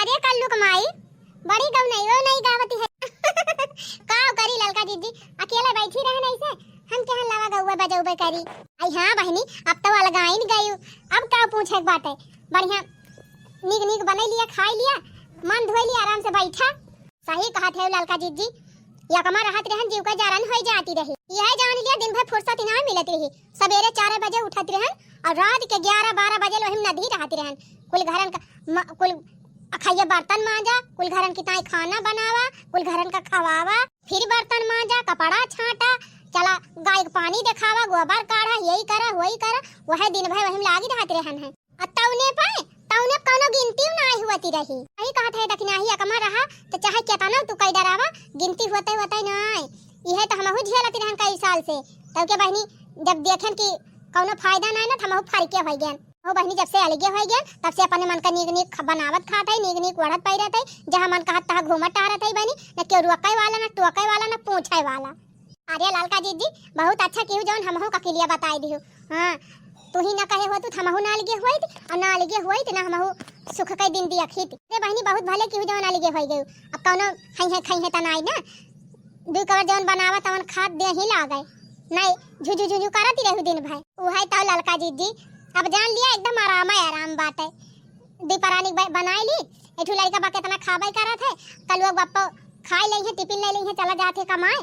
अरे कल्लू कमाई बड़ी गौ नहीं वो नहीं गावती है का करी ललका दीदी अकेले बैठी रहे नहीं से हम केहन लावा गौवा बजौबे करी। आई हां बहनी अब तो अलगाई नहीं गई अब का पूछे एक बात है बढ़िया नीक नीक बना लिया खाई लिया मन धोई लिया आराम से बैठा। सही कहा थे ललका दीदी या कमा रहत रहन जीव का जारन हो जाती रही। यह जान लिया दिन भर फुर्सत ना मिलती रही सवेरे 4 बजे उठत रहन और रात के 11-12 बजे वही नदी रहती रहन कुल घरन का कुल खाइए बर्तन मांजा कुल घरन की ताई खाना बनावा कुल घरन का खवावा फिर बर्तन मांजा कपड़ा छाटा चला गाय को पानी दिखावा गोबर काढ़ा यही करा वही करा वह दिन भर वही लागी रहते रहन है। तौने पाए तौने कोनो गिनती ना हुआती रही। यही कहत है दखनाही अकमा रहा तो चाहे केतना तू कई डरावा गिनती होते होते नहीं यह तो हमहु झेलती रहन कई साल से तब के बहनी जब देखन कि कोनो फायदा नहीं ना हमहु फरके हो गए हो बहनी जब से अलगे हो गए तब से अपने मन का नीक नीक बनावत खाते नीक नीक वड़त पाई रहते जहां मन कहत तहां घूमत टहरत है बहनी न के रुकई वाला न टोकई वाला न पूछे वाला। अरे लालका जी बहुत अच्छा किहु जौन हमहु का किलिया बताई दिहु। हां तू ही न कहे हो तू हमहु ना अलगे होई और ना अलगे होई त ना हमहु सुख के दिन दिया खीत रे बहनी बहुत भले किहु जौन अलगे होई गयो अब कौनो खई है त नाई ना दू कवर जौन बनावा तवन खाद दे ही लागै नहीं झुझु झुझु करती रहू दिन भाई उहाई त ललका जी अब जान लिया एकदम आराम बात है दीपरानी बनाई ली एठू लड़का बा कितना खाबे करत है कल वो बप्पो खाई ले है टिफिन ले ली है चला जाते कमाए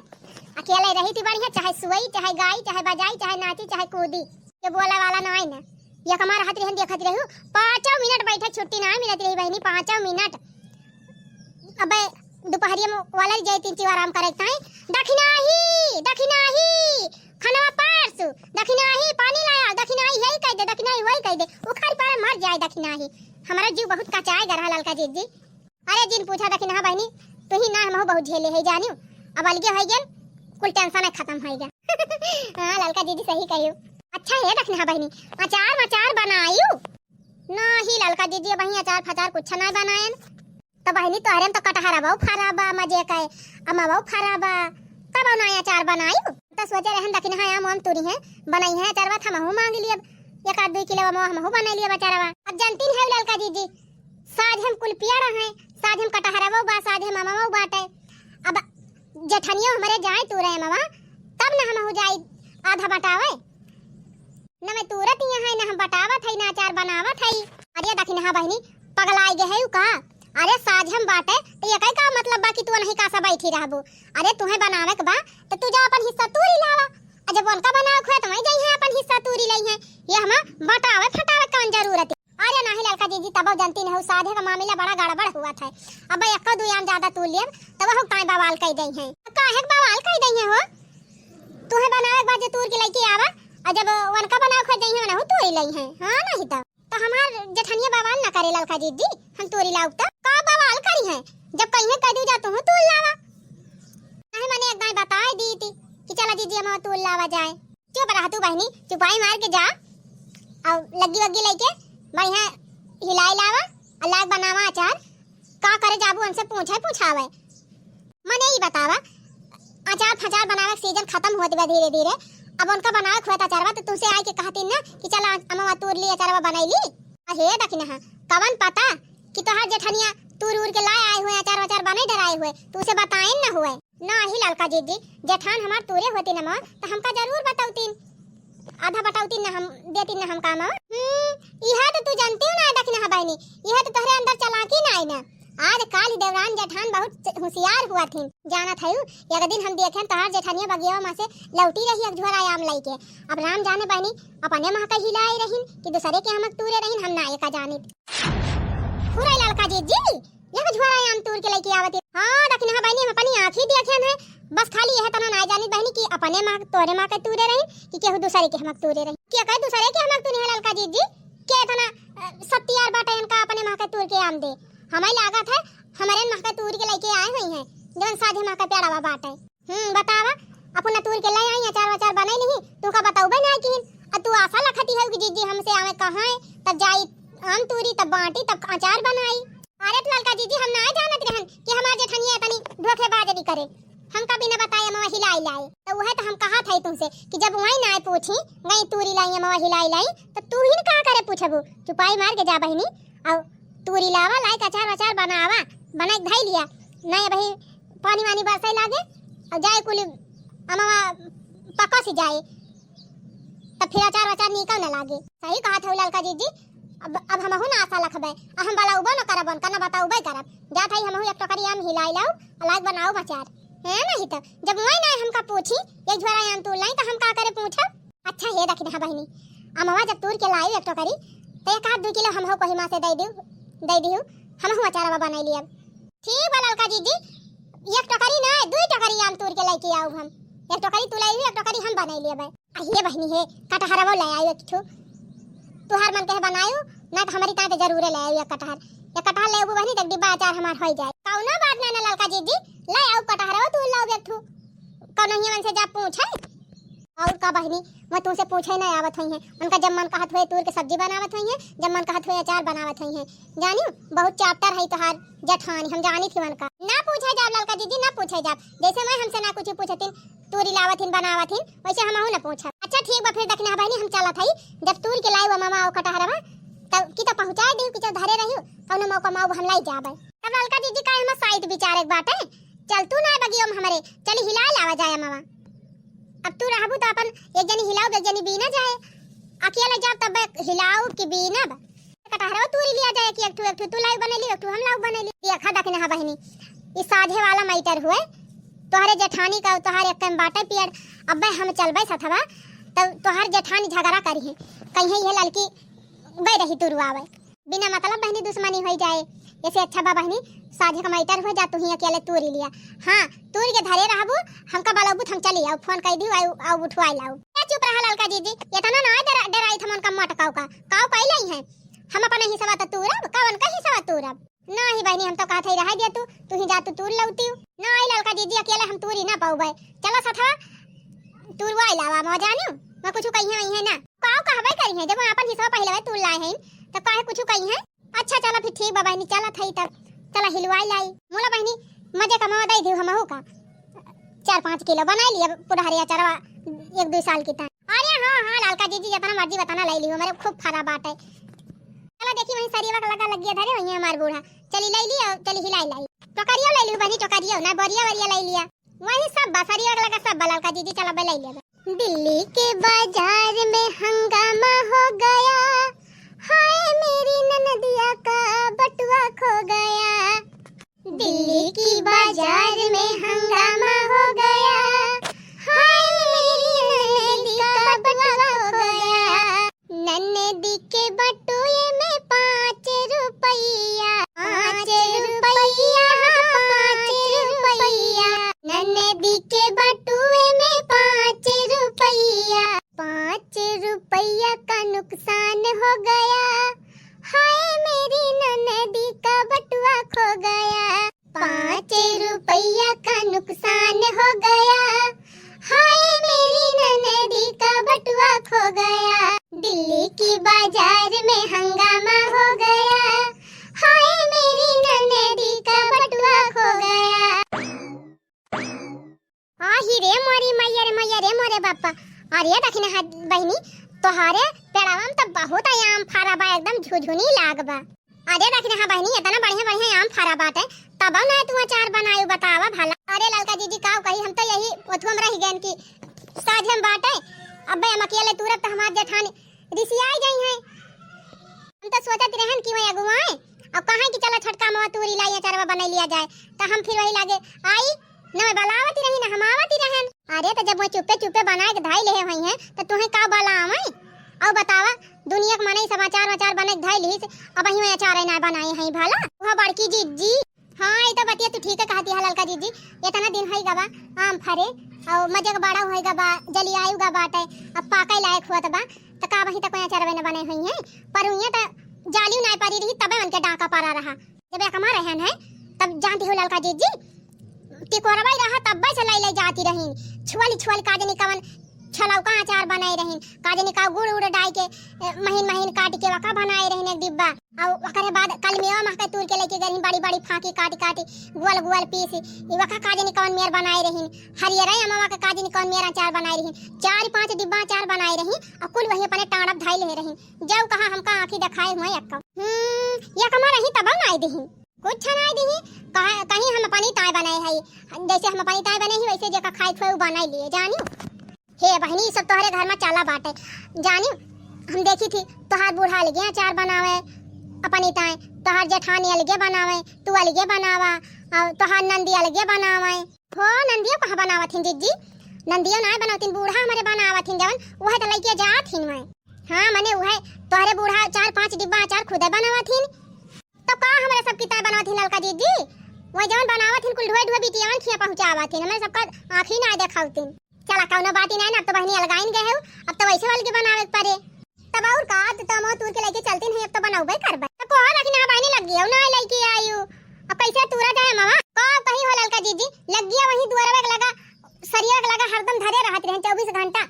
अकेले रही थी बढ़िया चाहे सुई चाहे गाई चाहे बजाई चाहे नाची चाहे कूदी ये बोला वाला ना ना ये कमा रहत रहन देखत रहू 5 मिनट बैठे छुट्टी ना मिलत रही बहनी 5 मिनट अबे दोपहरिया में वाला जाई 3 आराम करे ताई दखिनाही खाना पारसु दखिनाही पानी लाया दखिनाही यही कह दे दखिनाही वही कह दे उखाड़ पर मर जाए दखिनाही हमारा जीव बहुत कचाए गरहा ललका जी। अरे जिन पूछा दखिना बहनी तू ही ना हम बहुत झेले है जानियो अब अलगे हो गए कुल टेंशन खत्म हो गया। हां ललका दीदी सही कहियो अच्छा है दखिना बहनी अचार बनायू नहीं ललका दीदी वही अचार फचार कुछ ना बनायन तो बहनी तोहरे तो कटहरा बहु खराबा मजे का अम्मा बहु खराबा तब नया अचार बनायू तो सोचे रहन दखिन हां हम तुरी है बनाई है अचार बात हमहु मांग लिए 1-2 किलो हमहु बना लिए बेचारा। अब जानती है ललका दीदी साज हम कुल पिया रहे हैं साज हम कटहरा बहु बा साज हम मामा बहु बाटे अब जेठनियो हमारे जाए तू रहे मामा तब ना हमहु जाई आधा बटावे न मैं तुरत ही है ना हम बटावत है ना अचार बनावत है। अरे दखिन हां बहनी पगलाई गे है का अरे साज हम बाटे तो ये का मतलब बा कि तू नहीं कासा बैठी रहबू अरे तुम्हें बनावे के बा तो तू जा अपन हिस्सा तूरी लावा जब उनका बनावे खोए तो मैं जाई है अपन हिस्सा तूरी लई है ये हम बटावे फटावे कौन जरूरत है। अरे नहीं ललका जी तब जानती नहीं साधे का मामला बड़ा गड़बड़ हुआ था अब 1-2 आम ज्यादा तू ले तब हम काई बवाल कह दई है काहे बवाल कह दई है हो तुम्हें बनावे के बाद जे तूर के लेके आवा और जब उनका बनावे खोए दई है ना हो तूरी लई है। हां नहीं तो हमार जेठनिया बवाल ना करे ललका जी हम तूरी लाऊ त का बवाल करी है जब कहीं कह दू जा तू तूल लावा नहीं मैंने एक बार बता दी थी कि चला दीदी हम तूल लावा जाए चुप रह तू बहनी चुपाई मार के जा और लगी वगी लेके बढ़िया हिलाई लावा अल्लाह बनावा अचार का करे जाबू हमसे पूछावे मने ही बतावा अचार फचार बनावे सीजन खत्म होत बा धीरे धीरे अब उनका बनावे खुआ अचारवा तो तुमसे आए के कहती ना कि चला अम्मा तूर ली अचारवा बनाई ली अरे दखिना कवन पता कि तोहार जेठनिया तूर के लाए आए हुए अचार बने डराए हुए तू उसे बताए न हुए ना ही ललका जी जेठान हमार तूरे होती न मां तो हमका जरूर बताउतीन आधा बताउतीन न हम देतीन न हम काम इहा तो तू जानती हो ना दखिना बहनी इहा तो तोहरे अंदर चलाकी ना आई ना आज काल देवरान जेठान बहुत होशियार हुआ थी जाना था एक दिन हम देखे तोहार जेठानिया बगिया में से लौटी रही एक झोरा आम लाई के अब राम जाने बहनी अपने मां का हिलाई रहीन कि दूसरे के हमक तूरे रहीन हम ना एका जानी पूरा ललका जी यह झोरा आम तूर के लेके आवत। हां दखिना बहनी हम अपनी आंखी देखे हैं बस खाली यह तना ना जानी बहनी कि अपने मां तोरे मां के तूरे रही कि केहू दूसरे के हमक तूरे रही क्या कहे दूसरे के हमक तूने ललका जी के तना सत्यार बाटे इनका अपने मां के तूर के आम दे हमें लागत है हमारे मां के तूर के लेके आए हुई हैं जौन साधे मां का प्यारा बाटे बतावा अपन तूर के ले आई अचार बनाई नहीं तू का बताऊबे ना कि तू आशा रखती है कि जीजी हमसे आवे कहां है तब जाई आम तूरी तब बाटी तब अचार बनाई। अरे ललका जी हम ना जानत रहन कि हमार जेठनिया तनी धोखेबाजी करे हम कभी न बताए मवा हिलाई लाई तो वह तो हम कहा था तुमसे कि जब वही ना पूछी नहीं तूरी लाई मवा हिलाई लाई तो तू ही का करे पूछबू चुपाई मार के जा बहनी और तूरी लावा लाइक अचार अचार बनावा बनाई धाई लिया नहीं भाई पानी वानी बरसाई लागे और जाए कुल अमावा पका सी जाए तब फिर अचार अचार निकल न लागे। सही कहा था ललका जी अब हम ना आशा रखबे हम बाला उबो न करबन कना बताऊ बे करब जा थाई हम एक टोकरी आम हिलाई लाऊ अलग बनाओ अचार है नहीं तो जब वही ना हमका पूछी एक झोरा आम तोड़ लाई तो हम का करे पूछब। अच्छा हे रख दे बहिनी अमवा जब तोड़ के लाई एक टोकरी तो एक आध 2 किलो हम हो कोही मां से दे दियो हम अचार बना लिया। ठीक बा ललका जी एक टोकरी ना 2 टोकरी आम तोड़ के लेके आऊ हम एक टोकरी तू लाई एक टोकरी हम बना लिया बे। ये बहिनी हे कटहरवा ले आयो एक ठो तुहार मन के बनायो ना तो हमारी ताते जरूर ले आयो एक कटहर ले आऊ बहिनी तक डिब्बा अचार हमार हो जाए कौनो बात ना ललका जी ले आऊ कटहरवा तू लाओ एक ठो कौनो ही मन से जा पूछे और का बहिनी मैं तुमसे पूछे ना आवत हई है उनका जब मन कहत हुए तूर के सब्जी बनावत हई है जब मन कहत हुए अचार बनावत हई है जानियो बहुत चैप्टर है तोहार जेठानी हम जानी थी उनका ना पूछे जाब ललका जी ना पूछे जाब जैसे मैं हमसे ना कुछ पूछतिन तूरी लावथिन बनावथिन वैसे हमहु ना पूछब। अच्छा ठीक बा फिर देखना बहिनी हम चलत हई जब तूर के लाइव मामा और कटहरवा तब की तो पहुंचाए दियो कि धरे रहियो कौनो मौका माऊ हम लाई जाबे। तब ललका जी का हम साइड विचार एक बात है चल तू ना बगियो हमरे चली हिला लावा जाए मामा अब तू रहबू तो अपन एक जनी हिलाओ एक जनी बीना जाए अकेले जा तब हिलाओ कि बीना कटहरवा तूरी लिया जाए कि एक ठो तू लाइव बनेली एक ठो हम लाइव बनेली देखा देखना बहिनी इस साझे वाला मैटर हुए तोहरे जेठानी का तोहर एक टाइम बाटे पियर अब्बे हम चलबे सथवा तब तोहर जेठानी झगड़ा करी है कहीं ये लड़की बे रही तुरुआवे बिना मतलब बहनी दुश्मनी हो जाए ऐसे अच्छा बा बहनी साझे का मैटर हो जा तू ही अकेले तूरी लिया हां तूरी के धरे रहबू हमका बालबू हम चली आओ फोन कर दियो आओ उठवाई लाओ चुप रहा ललका जी इतना ना डराई थमन का मटकाऊ का काऊ पहले ही है हम अपन हिस्सा तो तूरब कवन का हिस्सा तूरब नहीं बहनी हम तो कहत ही रह दिया तू ही जा तू तूर लौती नहीं ललका जी अकेले हम तूरी ना पाऊबे चलो सथवा तूरवाई लावा म जानियो मैं कुछ कही है ना काऊ कहबे करी है जब अपन हिस्सा पहले तूर लाए हैं तब काहे कुछ कही है। अच्छा चलो फिर ठीक बा बहनी चला थई तब चला हिलवाई लाई मोला बहनी मजे कमावा दे दियो हमहु का 4-5 किलो बना लिया पुरहरिया चरवा 1-2 साल की था। अरे हां ललका जी जितना मर्जी बताना ले लियो मेरे खूब खराब बात है चला देखी वही सरीवा का लगा लग गया धरे वही हमार बूढ़ा चली ले लियो चली हिलाई लाई टोकरियो ले लियो बहनी टोकरियो ना बोरिया ले लिया वही सब बसरिया का लगा सब ललका जी चला बे ले लिया। दिल्ली के बाजार में हंगामा हो गया हाय मेरी ननदिया का बटुआ खो गया दिल्ली की बाजार में हंगामा हो गया हाय मेरी ननदी का बटुआ खो गया ननदी के बटुए में 5 रुपया 5 रुपया 5 रुपया ननदी के बटुए में 5 रुपया 5 रुपया का नुकसान हो गया हाय मेरी ननदी का बटुआ खो गया 5 रुपया का नुकसान हो गया हाय मेरी ननदी का बटुआ खो गया दिल्ली की बाजार में हंगामा हो गया हाय मेरी ननदी का बटुआ खो गया। आही रे मोरी मैया रे मोरे बापा अरे दखिने हाथ बहिनी तोहारे पेड़ावा में तो बहुत आम फारा बा एकदम झुझुनी लाग बा अरे दखिने हां बहिनी इतना बढ़िया आम फारा बाटे तब ना तू अचार बनायो बतावा भला। अरे ललका जी काऊ कही हम तो यही ओथुम रह गन की साझे में बाटे अबे हम अकेले तुरंत हमार जेठानी रिसियाई गई है हम तो सोचत रहन कि मैं अगुवाए अब कहां की चला छटका मवा तूरी लाई अचारवा बना लिया जाए तो हम फिर वही लागे आई न मैं बलावती रही न हमावती रहन। अरे तो जब मैं चुप्पे बनाए के धाई ले हई है तो तुम्हें का बलावई और बतावा दुनिया के माने समाचार वचार बने धाई ली अब ही में अचार ना बनाए हई भला वह बड़की जी हां ई तो बतिया तू ठीक है कहती है ललका जी इतना दिन हई गवा आम फरे और मजे का बड़ा होई गवा जली आयु गा बाटे अब पाके लायक हुआ तबा तो का वही तक अचार बने बने हई है पर हुई तो जाली ना पारी रही तबे उनके डाका पारा रहा जब एक हमारा रहन है तब जानती हो ललका जी टिकोरवाई रहा तब से लाई जाती रही छुआली काजनी कवन छलौका अचार बनाए रहिन, काजनी का गुड़ उड़ डाल के महीन महीन काट के वका बनाए रहिन एक डिब्बा। और ओकरे बाद कल मेवा महके तूर के लेके गइन, बड़ी बड़ी फाकी काट काट गोल गोल पीस ई वका काजनी कौन मेर बनाए रहिन। हरियर अमवा के काजनी कौन मेर अचार बनाए रहिन, 4-5 डिब्बा अचार बनाए रहिन और कुल वही अपने टाड़ब धाई ले रहिन। जब कहा हमका आंखी दिखाए हुए यक्का ये कमा रही तब नाई दही कुछ नाई दही कहीं हम अपनी ताय बनाए हई, जैसे हम अपनी ताय बने ही वैसे जेका खाए थे बनाई लिए जानियो। हे बहनी सब तोहरे घर में चाला बाटे जानियो। हम देखी थी तोहार बूढ़ा अलगे अचार बनावे अपनी ताय, तोहार जेठानी अलगे बनावे, तू अलगे बनावा और तोहार नंदी अलगे बनावे। हो नंदियो कहाँ बनावथिन जीजी, नंदियो ना बनावथिन, बूढ़ा हमारे बनावथिन जवन वह त लइके जाथिन मैं। हां मने वह तोहरे बूढ़ा 4-5 डिब्बा अचार खुदे बनावथिन, तो का हमारे सब किताब बनावथिन ललका जीजी। वह जवन बनावथिन कुल ढोए ढोए बिटियावन खिया पहुंचावथिन, हमें सबका आंखी ना देखावथिन। चला कौनो बात ही नहीं ना, अब तो बहनी अलगाइन गए हो, अब तो वैसे वाल के बनावे पड़े तब और का तो मोह तूर के लेके चलती नहीं, अब तो बनाऊबे करबे तो को लेकिन ना बहनी लग गई ना लइके आयु। अब कैसे तूरा जाए मामा का कहीं हो ललका जीजी, लग गया वही दुआरे पे लगा सरिया लगा हरदम धरे रहत रहन 24 घंटा।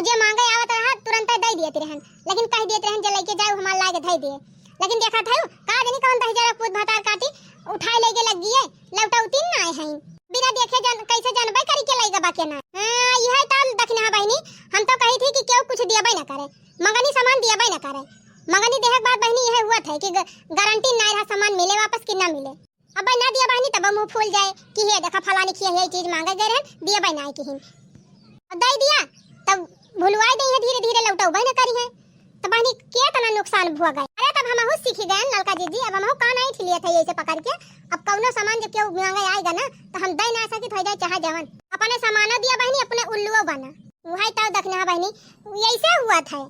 अजे मांगे आवत रहा तुरंत दे दिए रहन, लेकिन कह देत रहन जे लेके जाओ हमार लागे धई दिए। लेकिन देखा था का जनी कौन दही जरा पूत भातार काटी उठाए लेके लग गई लौटौती ना है बिना देखे कैसे जानबे करी के लइगा बाके ना। हां यही ताल दखना बहनी, हम तो कही थी कि केहू कुछ दियाबे ना करे, मंगनी सामान दियाबे ना करे। मंगनी देहक बात बहनी यह हुआ था कि गारंटी ना रहा सामान मिले वापस कि ना मिले। अब ना दिया बहनी तब मुंह फूल जाए कि हे देखा फलानी खिया है चीज मांगे गए रहन दिया बे ना कि दे दिया तब भुलवाई दे है धीरे धीरे लौटौबे ना करी है तो बहनी के तना नुकसान हुआ गए। अरे तब हम सीख गए ललका जीजी, अब हम का नहीं ठिलिए थे ऐसे पकड़ के। अब कौनो सामान जब केहू मांगे आएगा ना तो हम दे ना सकी थोड़ा चाहे जवन अपने सामान दिया बहनी अपने उल्लुओ बना वही तो दखना बहनी ऐसे हुआ था।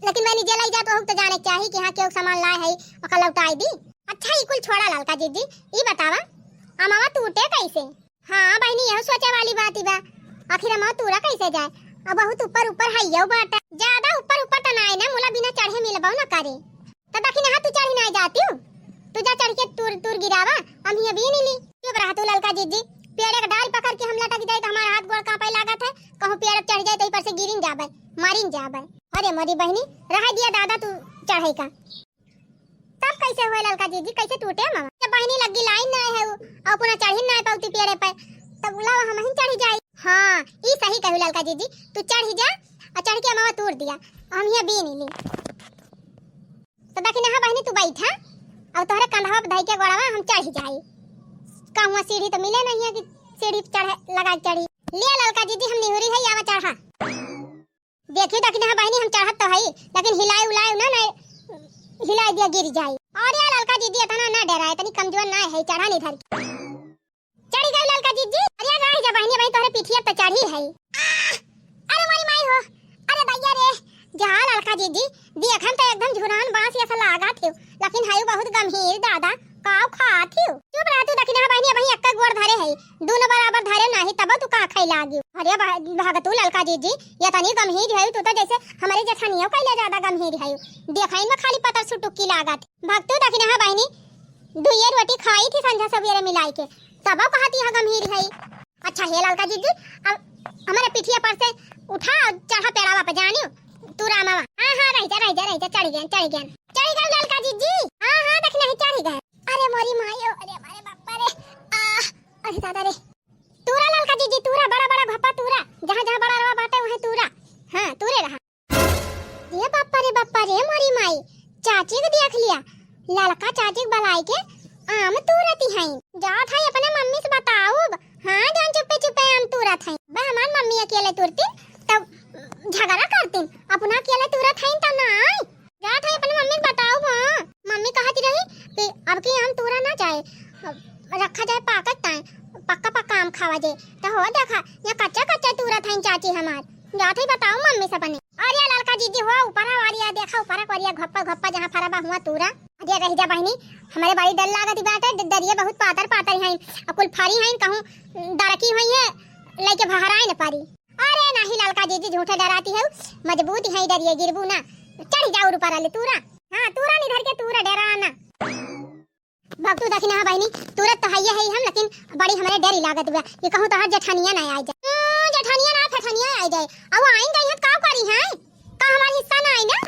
लेकिन मैंने जलाई जा तो जाने चाहिए कि हां केहू सामान लाए है ओका लौटाई दी। अच्छा ई कुल छोड़ा ललका जीजी, ई बतावा अमावा टूटे कैसे। हां बहनी यह सोचे वाली बात ही बा, आखिर अमावा टूरा कैसे जाए। अब बहुत ऊपर ऊपर हइयो बाटा, ज्यादा ऊपर ऊपर त नाय ना मोला बिना चढ़े मिलबो ना करे त दखिन हां तू चढ़ी ना जाती हूं, तू जा चढ़ के टूर गिरावा हम ही अभी नहीं ली। चुप रहा तू ललका जीजी, पेड़ का डाल पकड़ के हम लटक जाए तो हमारा हाथ गोड़ कांपे लागत है, कहूं पेड़ चढ़ जाए तो ऊपर से गिरिन जाबे मारिन जाबे। अरे मोरी बहनी रह दिया दादा तू चढ़े का तब कैसे हुए ललका जीजी, कैसे टूटे मामा जब बहनी लगी लाइन ना है और पुनः चढ़ी ना पाउती पेड़ पे तब बुलावा हम ही चढ़ी जाए। हां ई सही कहू ललका जीजी, तू चढ़ी जा और चढ़ के मामा तोड़ दिया हम ही भी नहीं ली तो दखिन हां बहनी तू बैठा और तोहरे कंधवा पे धई के गोड़वा हम चढ़ जाई। कहूं सीढ़ी तो मिले नहीं है कि सीढ़ी चढ़े लगा चढ़ी ले ललका जीजी हम निहुरी है आवा चढ़ा देखी दखिन हां बहनी हम चढ़त तो है लेकिन हिलाए उलाए ना ना हिलाए दिया गिर जाई। और यार ललका जीजी इतना ना डराए, तनी कमजोर ना है चढ़ा नहीं धर चढ़ी गई ललका जीजी। अरे रह जा बहनी भाई तोहरे पीठिया पे चढ़ी है। अरे मारी माई हो, अरे भैया रे जा ललका जीजी देखन तो एकदम झुरान बांस ऐसा लागा थे लेकिन हाय बहुत गंभीर दादा काव खात हियो। चुप रह तू दखिन भाई भाई अक्का गोड़ धरे है दोनों बराबर धरे नहीं तब तू का खाई लागी। अरे भागतू ललका जीजी ये तनी गंभीर है, तू तो जैसे हमारे जेठानियों कैले ज्यादा गंभीर है, देखाइन में खाली पतर सुटुकी लागत। भगतू दखिन बहनी दुइये रोटी खाई थी संझा सवेरे मिलाई के तब कहती है गंभीर है। अच्छा हे ललका जीजी अब हमारे पीठिया पर से उठा चढ़ा पेड़ावा पे जानियो तू रामावा। हां हां रह जा चढ़ गया ललका जीजी। हां हां देखना ही चढ़ गए। अरे मोरी मायो, अरे मारे बापा रे अरे दादा रे तूरा ललका जीजी तूरा बड़ा बड़ा भप्पा तूरा जहां जहां बड़ा रवा बाटे वहीं तूरा। हां तूरे रहा ये बापा रे मोरी माई चाची को देख लिया ललका चाची बलाई के आम तूरती हैं जात है अपने मम्मी से बताओ। हां जान चुपे चुपे आम तूरत हैं बे हमार मम्मी अकेले तुरती तब झगड़ा करती अपना अकेले तुरत हैं त ना जात है अपने मम्मी से बताओ। हां मम्मी कहती रही कि अब की आम तूरा ना जाए रखा जाए पाकत ताए पक्का पक्का आम खावा जाए तो हो देखा ये कच्चा कच्चा तुरत हैं चाची हमार जात है बताओ मम्मी से बने। अरे ललका जीजी हो ऊपर वारिया देखा ऊपर कोरिया घप्पा घप्पा जहां फराबा हुआ तूरा। अरे रह जा बहनी हमारे बड़ी डर लागत बात है, दरिया बहुत पातर हैं और कुल फारी हैं कहूं डरकी हुई है लेके बाहर आए न पारी। अरे नहीं ललका जीजी झूठे डराती है मजबूत है डरिए गिरबू ना चढ़ जाओ ऊपर वाले तूरा। हां तूरा नहीं धर के तूरा डराना भक्तू दखिना बहनी तुरंत तो है हम लेकिन बड़ी हमारे डर लागत बा ये कहूं तो हर जेठानिया ना आ जा जेठानिया ना फठनिया आ आई जाए। अब आई गई है का करी है का हमार हिस्सा ना आई ना।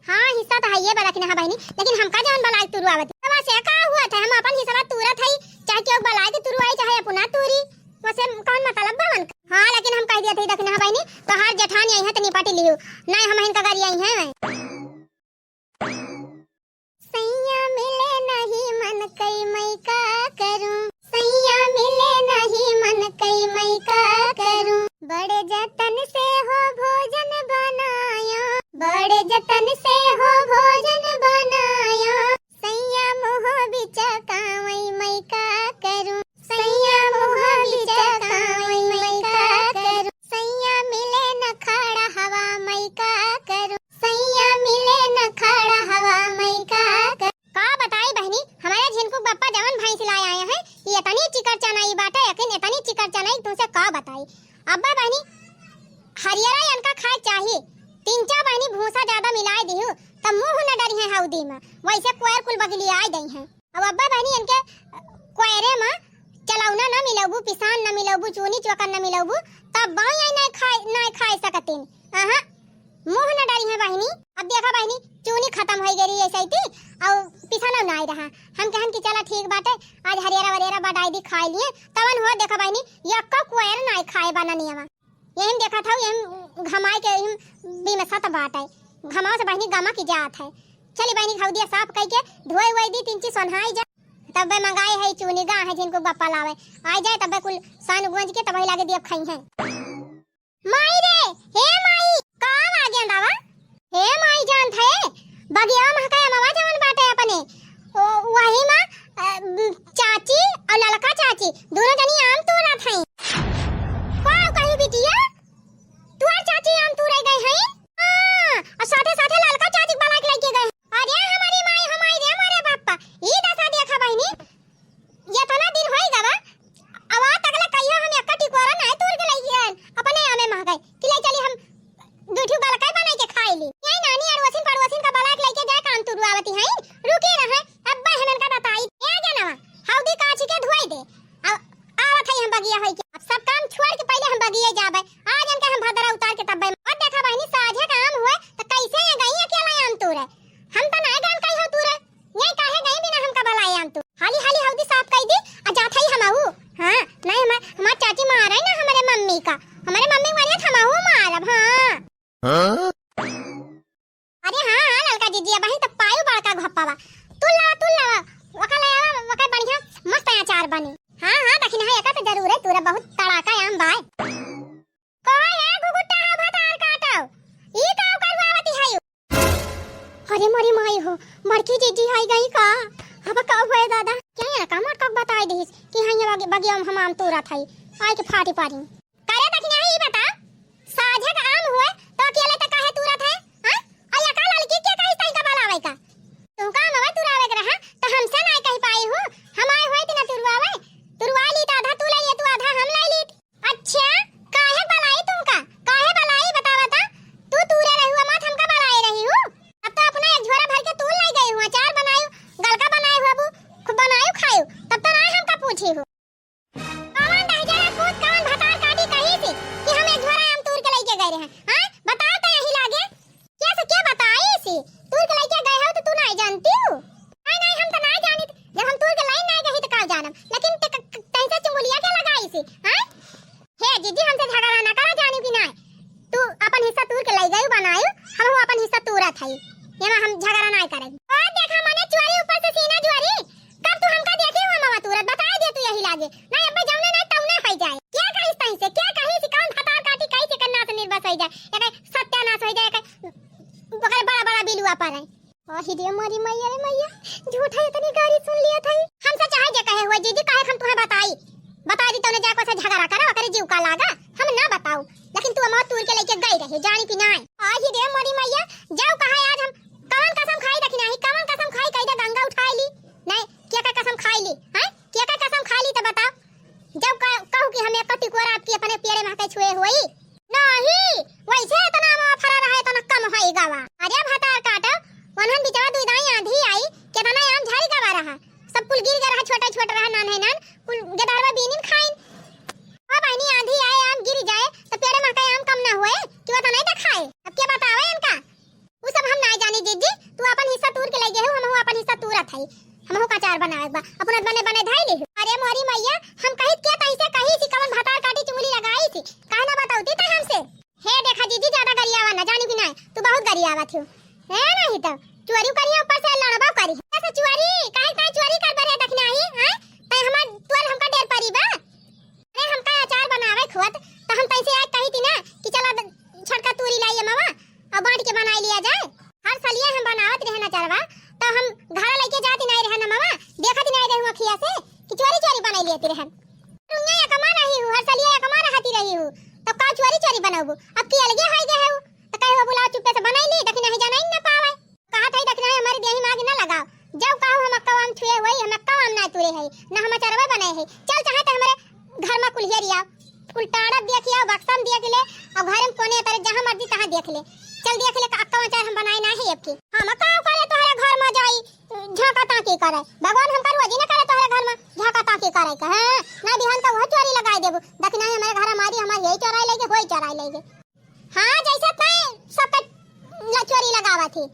हां हिस्सा तो है ये बड़ा कि ना बहनी, लेकिन हमका जवन बलाई तुरुआवत तब से का हुआ था हम अपन हिस्सा तुरत है, चाहे केहू बलाई के तुरुआई चाहे अपना तुरी वैसे कौन मतलब बवन। हां लेकिन हम कह दिया थे देखना बहनी तो हर जेठानी आई है तो निपाटी लियो नहीं हम इनका गाड़ी आई है। सैया मिले नहीं मन कई मई का करूं, सैया मिले नहीं मन कई मई का करूं। बड़े जतन से हो भोजन बनाया, बड़े जतन से हो भोजन बनाया। सैया मोह बिचकावई मई का करूं, सैया मोह बिचकावई मई का करूं। सैया मिले न खड़ा हवा मई का करूं, सैया मिले न खड़ा हवा मई का करूं। का बताई बहनी हमारे झिनकू बापा जवन भैंस लाए आए हैं ये इतनी चिकर चनाई बाटे, यकीन इतनी चिकर चनाई तुमसे का बताई। अब्बा बहनी हरियरा इनका खाए चाहिए, तीन चार बहनी भूसा ज्यादा मिलाए दिहु तब मुंह न डरी है हौदी में, वैसे कोयर कुल बगली आई गई हैं। अब अब्बा बहनी इनके कोयरे में चलौना न मिलबू, पिसान न मिलबू, चूनी चोकर न मिलबू तब बाई आई नहीं खाए सकतिन। आहा मुंह न डरी है बहनी। अब देखा बहनी चूनी खत्म हो गई ऐसे ही और पिसाना ना आई रहा, हम कहन कि चला ठीक बाटे आज हरियरा वरियरा बटाई दी खाई लिए तवन हो। देखा बहनी यक्का कोयर नहीं खाए बना नियमा यही देखा था यही घमाई के बी में सत बाटे घमाओ से बहनी गमा की जात है। चली बहनी खौदिया साफ कह के धोए हुए दी तीन चीज सोनहाई जा तब मंगाए है चूनी गा है जिनको बप्पा लावे आ जाए तब कुल सन गुंज के तब लागे दिया खाई है। माई रे हे माई कहां आ गया दावा हे माई जान थे बगिया में का मवा जवन बाटे अपने वही में चाची और लड़का चाची दोनों जनी आम तोड़ा थे। वाह कही बिटिया तू और चाची आम तोड़ गए हैं। हां और साथे साथे लड़का चाची बना के लेके गए। अरे हमारी माई हमारी रे हमारे पापा ई दशा देखा बहनी ये तना दिन होई गवा अब आ तकले कहियो हम एकटी कोरा नहीं तोड़ के लई अपने आमे मह गए कि ले चली हम दूठी बलकाई बनाई के खाई ली। यही नानी अड़वसिन पड़वसिन का बलाक लेके जाए कान तुरुआवती है रुकी रहे अब्बा हनन का बताई ए जनवा हौदी काची के धोई दे आवत है हम बगिया होई के अब सब काम छोड़ के पहले हम बगिया जाबे आज हम के हम भदरा उतार के तब और देखा बहनी साझे काम हुए तो कैसे ये गई अकेला आम तोड़े हम तो नहीं गान कही हो तोड़े यही काहे गई बिना हम का बलाई आम तो हाली हाली हौदी साफ कई दी आ जात है हम आऊ। हां नहीं हमार चाची मार है ना हमारे मम्मी का हमारे मम्मी वाले थमाऊ मारब। हां अरे हां लड़का जीजी बहन तो पायु बड़का घप्पावा तुल्ला वका बढ़िया मस्त अचार बने। हां दखिन है एका तो जरूर है तोरा बहुत तड़ाका आम बाय कोई है गुगुट्टा हा भतार काटो ई काव करवावती है। अरे मरी माई हो मरकी जीजी आई गई का अब का होए दादा क्या है का मर कब बताई दिस कि हां ये बगिया हम आम तोरा थाई आय के फाटी पारी करे दखिन है ई बता साझे का आम हुए तो अकेले त काहे तोरा थे। हां अया का लड़की के कहि तई का बलावे का तू का मवा तुरावे के रहा तो हमसे नहीं कह पाई हो हम आए हुए तना तुरवा ली तो आधा तू ले लिए तू आधा हम ले ली। अच्छा काहे बलाई तुमका काहे बलाई बतावा ता तू तूरे रही हुआ मत हमका बलाई रही हूं अब तो अपना एक झोरा भर के तू ले गई हुआ चार बनायो गलका बनाए हुआ बू खूब बनायो खायो तब तो ना हमका पूछी हो कौन दह जरा पूछ कौन भतार काटी कही थी कि हम एक झोरा आम तोड़ के लेके गए रहे। हां बताओ तो यही लागे क्या से क्या बताई सी तोड़ के लेके गए हो तो तू नहीं जानती हो। नहीं हम तो नहीं जानी जब हम तोड़ के लाई नहीं गई तो का जानम लेकिन तैसे चुंगलिया के लगाई सी। हां हे जीजी हमसे झगड़ा ना करा जानी कि नहीं तू अपन हिस्सा तोड़ के ले गई बनायो हम अपन हिस्सा तोड़ा थाई एमा हम झगड़ा नहीं करेंगे। और देखा माने चोरी ऊपर से सीना ज्वारी कब तू हमका देखे हो मामा तुरंत बता दे तू यही लागे नहीं अब्बे जौने नहीं तौने हो जाए क्या कहिस तई से क्या कहि से कौन भतार काटी कहि से करना से निर्बस हो जाए एक सत्यानाश हो जाए एक बड़ा बड़ा बिलुआ पर है। ओही रे मोरी मैया रे मैया झूठा इतनी गाड़ी सुन लिया था हमसे चाहे जे कहे हुए जीजी काहे हम तुम्हें बता दी तूने जाको से झगड़ा करा करे जीव का लागा हम ना बताऊ लेकिन तू अमर तूर के लेके गई रही जानी कि नहीं। ओही रे मोरी मैया जाओ कहा आज हम कौन कसम खाई रखी नहीं कौन कसम खाई कई दा गंगा उठाई ली नहीं क्या का कसम खाई ली हैं क्या का कसम खाई ली तो बताओ जब कहू कि हम एक टिकोरा आपकी अपने पेड़े में के छुए हुई नहीं वैसे इतना फरा रहा इतना कम होई गावा। अरे भतार काटो वनहन बिचारा दुई दाई आंधी आई केतना आम झाड़ी गवा रहा सब कुल गिर गया रहा छोटा छोटा रहा नान है नान कुल गदारवा बीनिन खाइन हां बहनी आंधी आए आम गिर जाए तो पेड़ में का आम कम ना होए कि वो तो नहीं देखाए। अब क्या बतावे इनका वो सब हम नहीं जानी जीजी। तू अपन हिस्सा तूर के ले गए हो हम अपन हिस्सा तूरत है हमहु का चार बनावे बा अपना बने बने धाई ले। अरे मोरी मैया हम कहित के पैसे कही सी कवन भातार काटी चुंगली लगाई थी काहे ना बताउती त हमसे। हे देखा जीजी ज्यादा गरियावा ना जानी कि नहीं तू बहुत गरियावा थी है नहीं तो चोरी करिया ऊपर से लड़बा करी ऐसे चोरी काहे चोरी कर बरे देखना ही हैं त हमर तोर हमका डेर परी बा। अरे हमका अचार बनावे खुद त हम पैसे आज कही थी ना कि चला छटका तूरी लाइए मामा अब बांट के बना लिया जाए। हर सालिया हम बनावत रहे ना चारवा तो हम घर लेके जाती नहीं रहे ना मामा देखत नहीं रहे अखिया से कि चोरी चोरी बना लेती रहे। तुमने ये कमा नहीं हूं हर सालिया ये कमा रहती रही हूं तो का चोरी चोरी बनाबू अब की अलगे होई गए हो तो कहे बुलाओ चुप्पे से बनाई ली देखना ही जाना ही ना पावे कहा था देखना है हमारी देही मांग ना लगाओ जब कहो हम अक्का आम छुए होई हम अक्का आम ना तुरे है ना हम चरवे बनाए है चल चाहे तो हमारे घर में कुल्हियरिया उल्टाड़ा देखिया बक्सम देख ले और घर में कोने पर जहां मर्जी तहां देख ले चल देख ले अक्का अचार हम बनाए ना है अब की हम का करे तोहरे घर में जाई झाका ताकी करे भगवान हम कर वजी ना करे तोहरे घर में झाका ताकी करे कहे ना बिहान तो वो चोरी लगाई देबू देखना है हमारे घर हमारी हमार यही चोराई लेगे होई चोराई लेगे। हां जैसे तय सब पे चोरी लगावा थी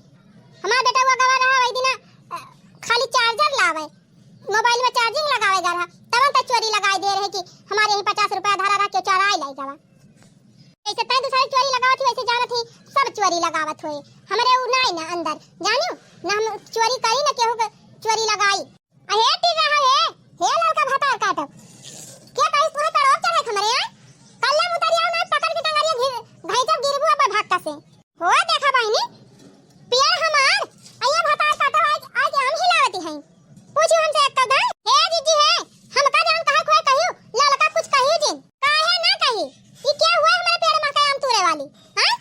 हमारा बेटा वो गवा रहा वही दिन खाली चार्जर लावे मोबाइल में चार्जिंग लगावे रहा तब तक चोरी लगाई दे रहे कि हमारे ही 50 रुपया धारा रख के चोराई लाई जावा। ऐसे तय दूसरी चोरी लगावत थी वैसे जाना थी सब चोरी लगावत होए हमारे उ नहीं ना अंदर जानियो ना हम चोरी करी ना केहू चोरी लगाई अहे टी रहा है हे लड़का भातार काट क्या कहिस पूरा तड़ो चढ़े हमारे यहां कल्ले मुतरिया ना पकड़ के टंगरिया घाई जब गिरबू अब भागता से हो देखा बहनी पेड़ हमार अया भातार काट आज हम हिलावती हैं पूछो हमसे एक कदम हे जीजी है हम का जान कहां खोए कहियो लड़का कुछ कहियो जिन काहे ना कही ये क्या हुआ हमारे पेड़ में का आम तूरे वाली हां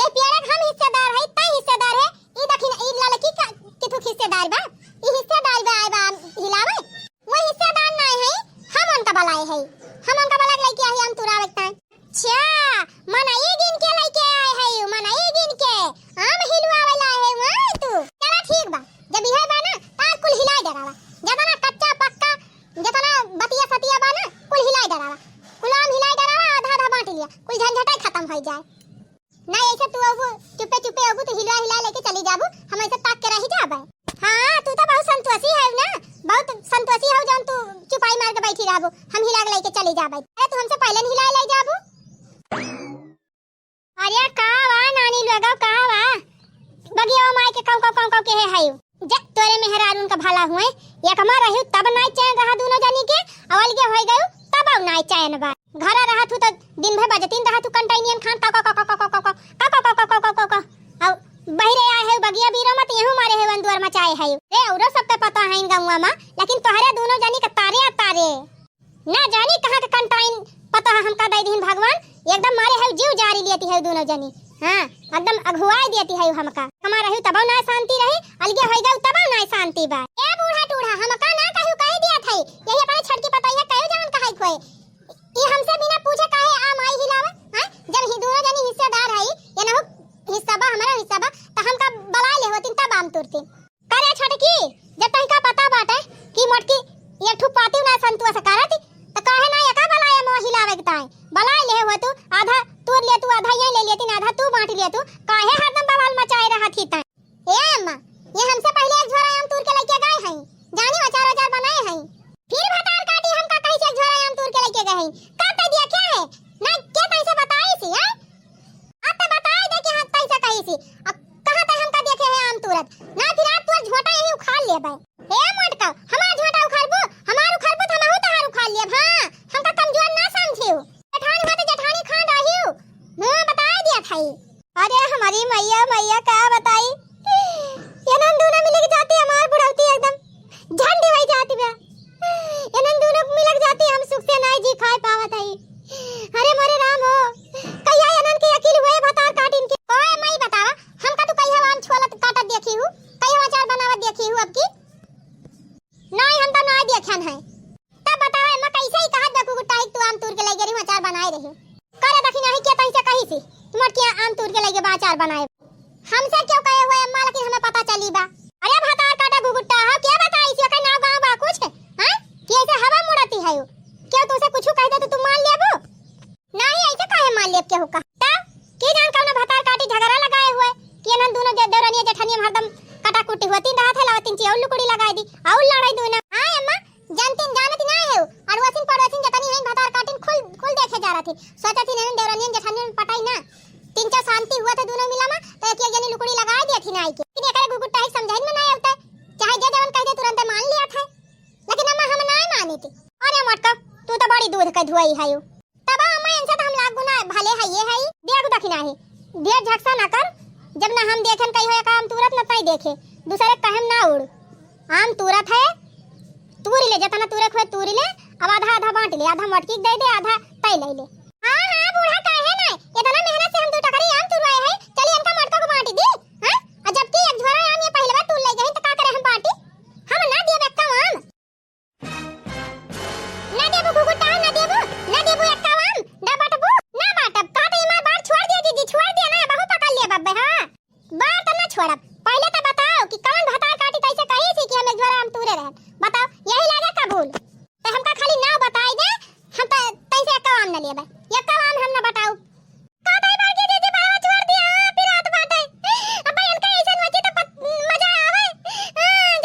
ये पेड़ हम हिस्सेदार है तय हिस्सेदार है ई दखिन ई लड़की का किथु हिस्सेदार बा ई हिस्सेदार बा आए बा हिलावे वो हिस्सेदार नहीं है हम उनका बलाए है हम उनका बला लेके आए हम तुरावे ता अच्छा मन ई दिन के लेके आए है मन ई दिन के हम हिलवावे लाए है वहां तू चला ठीक बा जब यह बा ना ता कुल हिला डरावा जतना कच्चा पक्का जतना बतिया सतिया बा ना कुल हिला डरावा कुलाम हिला डरावा आधा आधा बांट लिया कुल झंझटाई खत्म हो जाए ना ऐसे तू अब चुपे चुपे अब तो हिला हिला लेके चली जाबू हम ऐसे ताक के रही जाबे। हां तू तो बहुत संतोषी है ना बहुत संतोषी है जौन तू चुपाई मार के बैठी रहबू हम हिला के लेके चली जाबे। अरे तू हमसे पहले हिला ले जाबू अरे का वा नानी लगाओ का वा बगिया माई के काऊ के है जब तोरे मेहरारून का भला हुए एक मार रही तब नाई चैन रहा दोनों जनी के अवल के होई गयो तब अब नाई चैन बा घर रहा तू तो दिन भर बजतीन रहा तू कंटाइनियन खान का अब बहिरे आए है बगिया बीरो मत यहू मारे है वंदुर मचाए है रे औरो सब पे पता है इन गौवा में लेकिन तोहरे दोनों जनी के तारे ना जानी कहां के कंटाइन पता है हमका दे दिन भगवान एकदम मारे है जीव जारी लेती है दोनों जनी हां एकदम अघुआई देती है हमका हमार रही तब ना शांति रही अलगे होई गई तब ना शांति बा ए बूढ़ा टूढ़ा हमका ना कह दिया था यही अपने छटकी पता है कहो जान कहाई खोए ये हमसे बिना पूछे काहे आम आई हिलावे हां जब ही दोनों जनी हिस्सेदार है ये ना हिस्सा बा हमारा हिस्सा बा त हमका बला ले होतिन तब आम तुरती करे छटकी जब तई का पता बाटे कि मोटकी ये ठु पाती ना संतुआ से करती त काहे ना एका बलाए मो हिलावे के ताई बला ले हो तू आधा तूर ले तू आधा ये ले लेती आधा तू बांट ले तू काहे हरदम बवाल मचाए रहा थी ताई ए अम्मा ये हमसे पहले एक झोरा आम तूर के लेके गए हैं जानी अचार बनाए हैं फिर भतार काटी हमका कहीं से झोरा आम तूर के लेके गए हैं कब दे दिया क्या है ना क्या तई से बताई सी है अब तो बताई दे कि हां तई से कही सी अब कहां तक हमका देखे है आम तुरत ना फिर आज तू झोटा यही उखाड़ ले बे ए मोटका हमार झोटा उखाड़बू हमार उखाड़बू त हमहु तहार उखाड़ लेब हां हमका कमजोर ना समझियो जेठानी बात जेठानी खान रहियो हां बताई दिया थाई अरे हमारी मैया का बताई ये नन दोनों मिल के जाती हमार बुढ़ौती एकदम झंडी वही जाती बे ये नन दोनों मिल के जाती हम सुख से नहीं जी खाए पावत है अरे मोरे राम हो कहिया ये नन के अकेले हुए भतार काटिन के ओए मई बतावा हमका तो कहिया आम छोलत काटत देखी हूं कहिया अचार बनावत देखी हूं अब की नहीं हम तो नहीं देखन है तब बतावे मैं कैसे ही कहत देखू गुटाई तू आम तूर के ले गेरी अचार बनाए रही करे देखी नहीं के तई से कही सी तुम क्या आम तूर के लेके अचार बनाए हमसे क्यों कहे हुए अम्मा लेकिन हमें पता चली बा अरे भातार काटा गुगुट्टा हा क्या बताई सी का नाव गांव बा कुछ हां कैसे हवा मुड़ती है क्यों तुमसे कुछ कह दे तो थी सोचा थी नन देवरानी जेठानी में पटाई ना तीन चार शांति हुआ था दोनों मिला में तो एक जनी लुकड़ी लगा दी थी ना आई के लेकिन एकरे गुगुट्टा ही समझाई में ना आवता चाहे जे जवन कह दे तुरंत मान लिया था लेकिन अम्मा हम ना मानी थी। अरे मटका तू तो बड़ी दूध का धुआई हायो तब अम्मा इनसे तो हम लाग गुना भले है ये है देख दखिना है देर झक्सा ना कर जब ना हम देखें कहीं होया काम तुरंत न तई देखे दूसरे कहम ना उड़ आम तुरंत है तूरी ले जतना तुरे खोए तूरी ले अब आधा आधा बांट ले आधा मटकी दे दे आधा तई ले ले। हां हां बूढ़ा काहे ना इतना मेहनत से हम दो टकरी आम तुरवाए है चलिए इनका मटका को बांट दी हां और जबकि एक झोरा आम ये पहले बार तू ले गई तो का करे हम बांटी हम ना दिए बेक्का आम ना देबू गुगुटा ना देबू एक्का आम ना बाटबू ना बाटब तो इमार बार छोड़ दिया दीदी छोड़ दिया ना बहु पकड़ लिया बब्बे हां बात ना छोड़ब पहले तो बताओ कि कौन भतार काटी तैसे कही थी कि हम एक झोरा आम तुरे रहे बताओ यही लागे कबूल तो हमका खाली ना बताई दे हम तो तैसे एक आम न लेबे एक आम हम न बताओ का तई बार के दीदी बारवा छोड़ दिया फिर रात बाटे अब इनका ऐसा नोची तो मजा आवे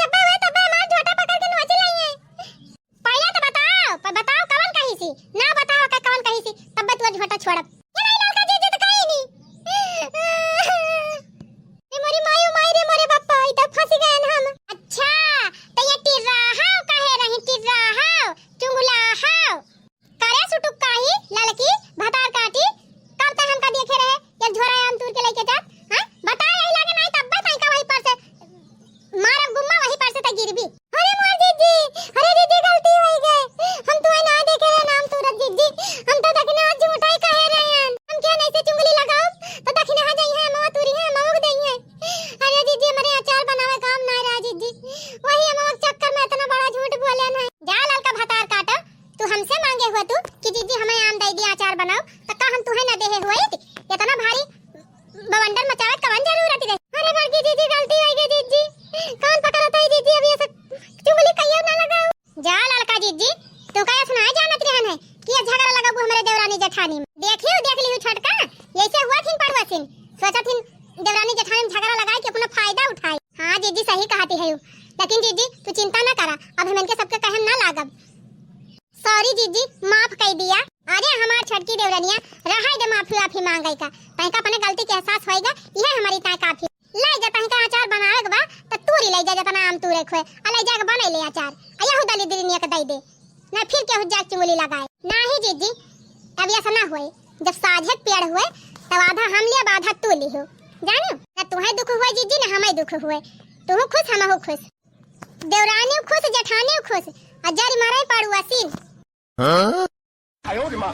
जब वे तब मार झोटा पकड़ के नोची लाइए पहले तो बताओ कौन कही थी ना बताओ का कौन कही थी तब तू झोटा छोड़ब ये नहीं लड़का दीदी तो कही नहीं ये मोरी मायू माई रे मोरे बापा इधर फंस गए हम। अच्छा तो ये टिर्राहाव काहे रही टिर्राहाव चुंगलाहाव करे सुटुक काही लड़की भतार काटी कब तक हमका देखे रहे एक झोरा आम तूर के लेके जा हां बता यही लागे नहीं तब बस का वहीं पर से मारब गुम्मा वहीं पर से त गिरबी। अरे मोर दीदी अरे दीदी गलती हो गई हम तो ना देखे रहे नाम तूरत दीदी हम तो दखने आज झूठाई कहे रहे हैं हम क्या नहीं से चुंगली लगाओ तो दखने आ जाई है मां तूरी है मां दई है। अरे दीदी हमारे अचार बनावे काम ना रहा दीदी वही हम चक्कर में इतना बड़ा झूठ बोले ना जा ललका भतार काटा तू हमसे मांगे हुआ तू कि दीदी हमें आम दे दिया अचार बनाओ तो का हम तुहे ना देहे हुए इतना भारी बवंडर मचावे कवन जरूरत है। अरे बड़की दीदी गलती हो गई दीदी कौन पकड़ता है दीदी अब ये सब चुंगली कहियो ना लगाओ जा ललका दीदी तू का सुना जानत रहन है कि ये झगड़ा लगाबू हमारे देवरानी जेठानी में देख लियो छटका ऐसे हुआ थिन पड़वा थिन सोचा थिन देवरानी जेठानी में झगड़ा लगाए कि अपना फायदा उठाए। हां दीदी सही कहती है लेकिन दीदी तू चिंता ना करा अब हम इनके सबके कहम ना लागब सॉरी दीदी माफ कर दिया। अरे हमार छटकी देवरानिया रहाई दे माफी मांगई का तैका अपने गलती के एहसास होएगा यह हमारी ता काफी ले जा तैका अचार बनावे के बा त तूरी ले जा जना आम तूरे खोए अले जा के बने ले अचार अया दली दली ने के दई दे ना फिर के हो जा चुंगली लगाए नाही दीदी अब ऐसा ना होए जब साझे पेड़ हुए तब आधा हम लिया आधा तू ली हो जानो ना तुम्हें दुख हुए दीदी ना हमें दुख हुए तू खुश हम हो खुश देवरानी खुश जेठानी खुश अजारी मारे पाड़ू असीन। 哎呦我的妈！